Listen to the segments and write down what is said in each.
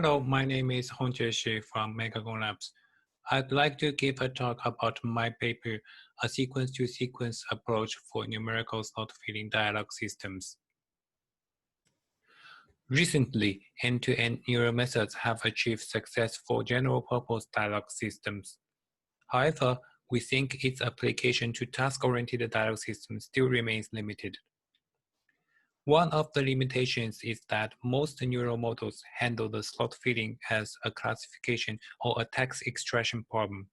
Hello, my name is Hongjie Shi from Megagon Labs. I'd like to give a talk about my paper, A Sequence-to-Sequence Approach for Numerical Slot-Filling Dialog Systems. Recently, end-to-end neural methods have achieved success for general-purpose dialog systems. However, we think its application to task-oriented dialog systems still remains limited. One of the limitations is that most neural models handle the slot filling as a classification or a text extraction problem.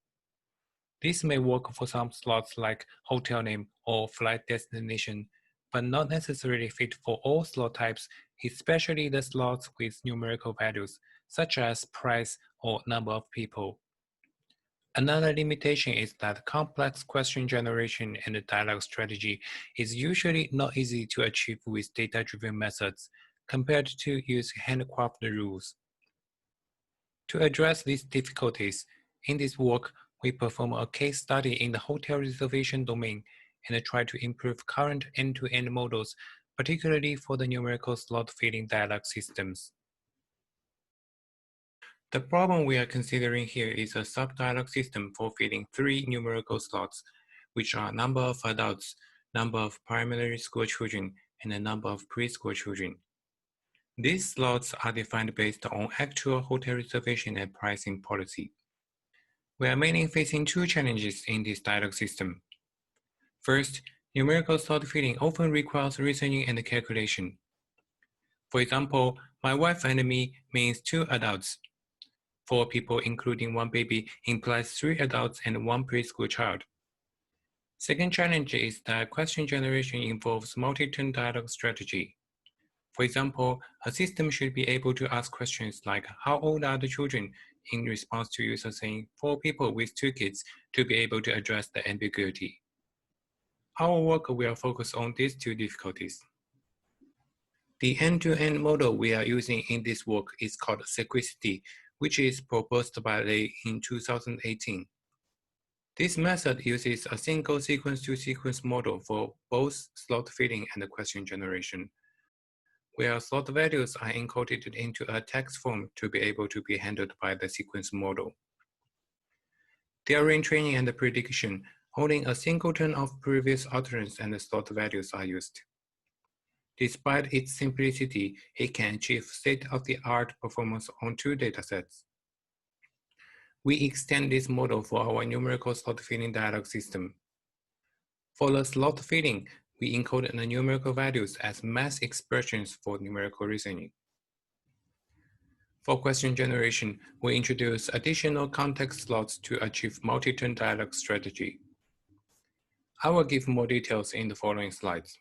This may work for some slots like hotel name or flight destination, but not necessarily fit for all slot types, especially the slots with numerical values, such as price or number of people. Another limitation is that complex question generation and dialogue strategy is usually not easy to achieve with data-driven methods compared to using handcrafted rules. To address these difficulties, in this work, we perform a case study in the hotel reservation domain and try to improve current end-to-end models, particularly for the numerical slot filling dialogue systems. The problem we are considering here is a subdialog system for filling 3 numerical slots, which are number of adults, number of primary school children, and the number of preschool children. These slots are defined based on actual hotel reservation and pricing policy. We are mainly facing 2 challenges in this dialog system. First, numerical slot filling often requires reasoning and calculation. For example, my wife and me means 2 adults. 4 people, including 1 baby, implies 3 adults and 1 preschool child. Second challenge is that question generation involves multi-turn dialogue strategy. For example, a system should be able to ask questions like, how old are the children, in response to user saying 4 people with 2 kids to be able to address the ambiguity. Our work will focus on these 2 difficulties. The end-to-end model we are using in this work is called sequencity, which is proposed by Lei in 2018. This method uses a single sequence-to-sequence model for both slot filling and question generation, where slot values are encoded into a text form to be able to be handled by the sequence model. During training and prediction, only a singleton of previous utterance and slot values are used. Despite its simplicity, it can achieve state-of-the-art performance on 2 datasets. We extend this model for our numerical slot filling dialog system. For the slot filling, we encode the numerical values as math expressions for numerical reasoning. For question generation, we introduce additional context slots to achieve multi-turn dialog strategy. I will give more details in the following slides.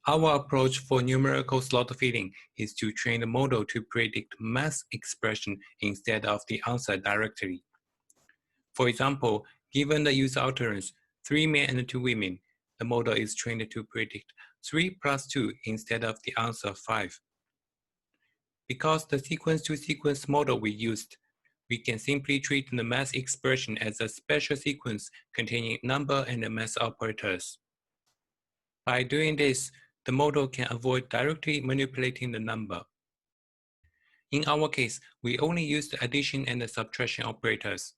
Our approach for numerical slot filling is to train the model to predict math expression instead of the answer directly. For example, given the user utterance 3 men and 2 women, the model is trained to predict 3 plus 2 instead of the answer 5. Because the sequence-to-sequence model we used, we can simply treat the math expression as a special sequence containing number and math operators. By doing this, the model can avoid directly manipulating the number. In our case, we only used addition and subtraction operators,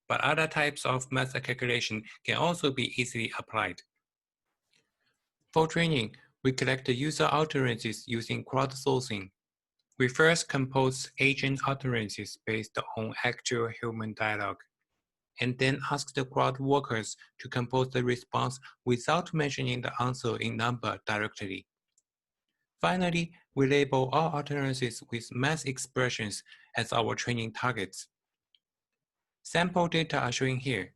but other types of math calculation can also be easily applied. For training, we collect the user utterances using crowdsourcing. We first compose agent utterances based on actual human dialogue, and then ask the crowd workers to compose the response without mentioning the answer in number directly. Finally, we label all utterances with math expressions as our training targets. Sample data are shown here.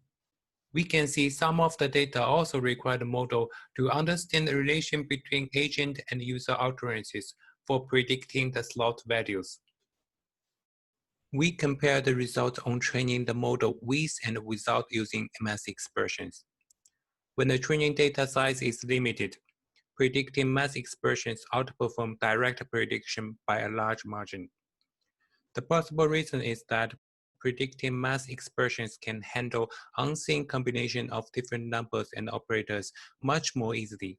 We can see some of the data also require the model to understand the relation between agent and user utterances for predicting the slot values. We compare the results on training the model with and without using math expressions. When the training data size is limited, predicting math expressions outperform direct prediction by a large margin. The possible reason is that predicting math expressions can handle unseen combination of different numbers and operators much more easily.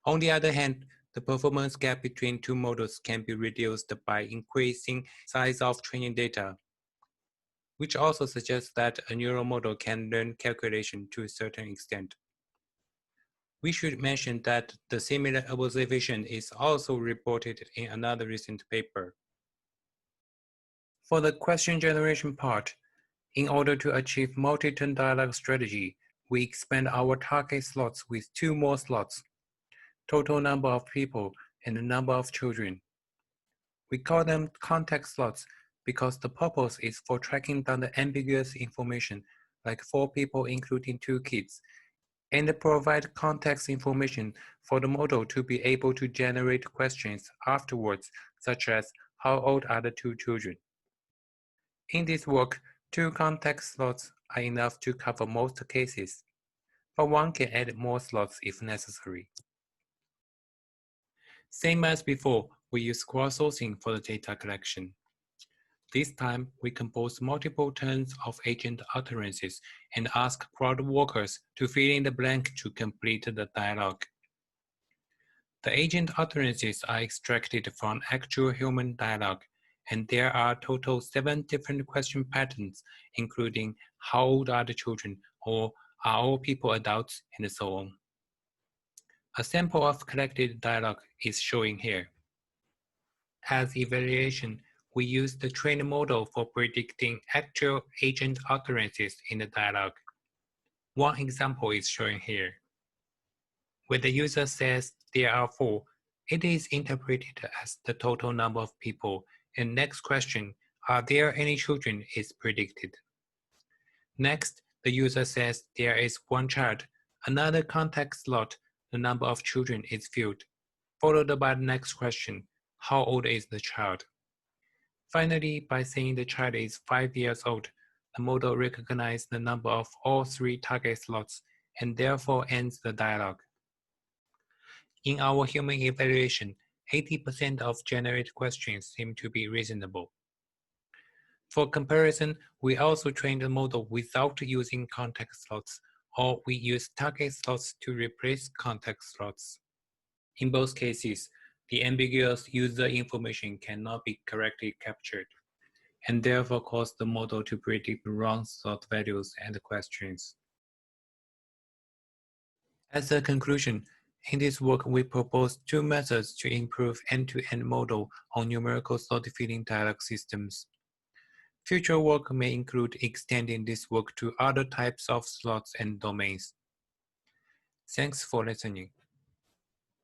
On the other hand, The performance gap between two models can be reduced by increasing size of training data, which also suggests that a neural model can learn calculation to a certain extent. We should mention that the similar observation is also reported in another recent paper. For the question generation part, in order to achieve multi-turn dialogue strategy, we expand our target slots with 2 more slots, total number of people and the number of children. We call them context slots because the purpose is for tracking down the ambiguous information like 4 people including 2 kids, and provide context information for the model to be able to generate questions afterwards, such as how old are the 2 children. In this work, 2 context slots are enough to cover most cases, but one can add more slots if necessary. Same as before, we use crowdsourcing for the data collection. This time, we compose multiple turns of agent utterances and ask crowd workers to fill in the blank to complete the dialogue. The agent utterances are extracted from actual human dialogue, and there are total 7 different question patterns, including how old are the children, or are all people adults, and so on. A sample of collected dialogue is shown here. As evaluation, we use the trained model for predicting actual agent utterances in the dialogue. One example is shown here. When the user says there are 4, it is interpreted as the total number of people, and next question, are there any children, is predicted. Next, the user says there is 1 child. Another context slot, the number of children, is filled, followed by the next question, how old is the child? Finally, by saying the child is 5 years old, the model recognizes the number of all 3 target slots and therefore ends the dialogue. In our human evaluation, 80% of generated questions seem to be reasonable. For comparison, we also trained the model without using context slots, or we use target slots to replace context slots. In both cases, the ambiguous user information cannot be correctly captured, and therefore cause the model to predict wrong slot values and questions. As a conclusion, in this work, we propose 2 methods to improve end-to-end model on numerical slot feeding dialog systems. Future work may include extending this work to other types of slots and domains. Thanks for listening.